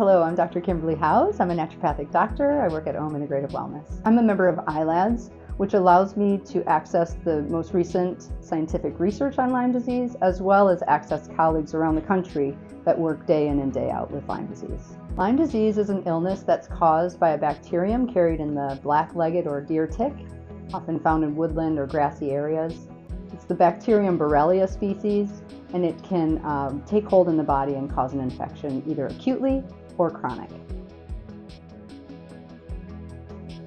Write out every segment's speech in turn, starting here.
Hello, I'm Dr. Kimberly Howes. I'm a naturopathic doctor. I work at OWM Integrative Wellness. I'm a member of ILADS, which allows me to access the most recent scientific research on Lyme disease, as well as access colleagues around the country that work day in and day out with Lyme disease. Lyme disease is an illness that's caused by a bacterium carried in the black-legged or deer tick, often found in woodland or grassy areas. It's the bacterium Borrelia species, and it can take hold in the body and cause an infection, either acutely or chronic.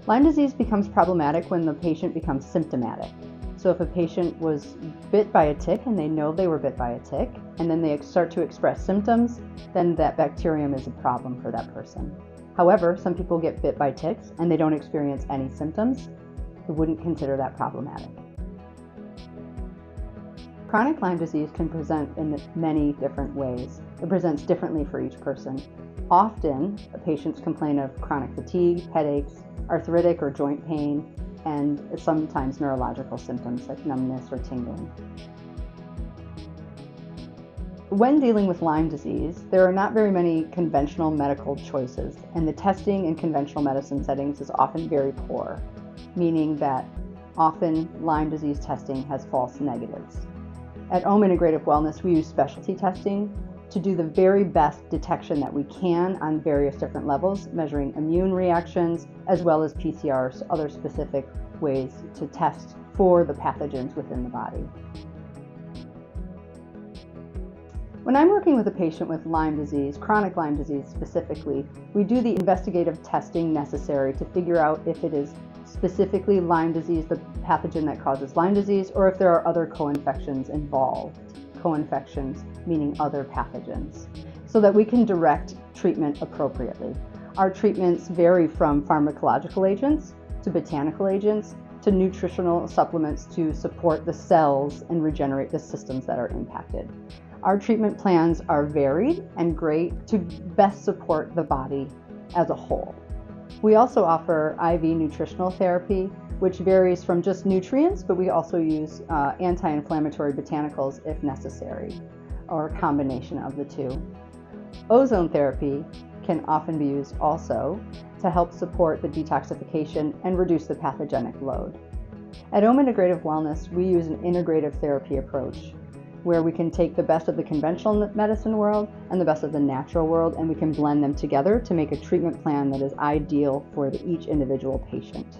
Lyme disease becomes problematic when the patient becomes symptomatic. So if a patient was bit by a tick and they know they were bit by a tick, and then they start to express symptoms, then that bacterium is a problem for that person. However, some people get bit by ticks and they don't experience any symptoms. We wouldn't consider that problematic. Chronic Lyme disease can present in many different ways. It presents differently for each person. Often, patients complain of chronic fatigue, headaches, arthritic or joint pain, and sometimes neurological symptoms like numbness or tingling. When dealing with Lyme disease, there are not very many conventional medical choices, and the testing in conventional medicine settings is often very poor, meaning that often Lyme disease testing has false negatives. At OWM Integrative Wellness, we use specialty testing to do the very best detection that we can on various different levels, measuring immune reactions, as well as PCRs, other specific ways to test for the pathogens within the body. When I'm working with a patient with Lyme disease, chronic Lyme disease specifically, we do the investigative testing necessary to figure out if it is specifically Lyme disease, the pathogen that causes Lyme disease, or if there are other co-infections involved. Co-infections meaning other pathogens, so that we can direct treatment appropriately. Our treatments vary from pharmacological agents to botanical agents to nutritional supplements to support the cells and regenerate the systems that are impacted. Our treatment plans are varied and great to best support the body as a whole. We also offer IV nutritional therapy, which varies from just nutrients, but we also use anti-inflammatory botanicals if necessary, or a combination of the two. Ozone therapy can often be used also to help support the detoxification and reduce the pathogenic load. At OWM Integrative Wellness, we use an integrative therapy approach, where we can take the best of the conventional medicine world and the best of the natural world, and we can blend them together to make a treatment plan that is ideal for each individual patient.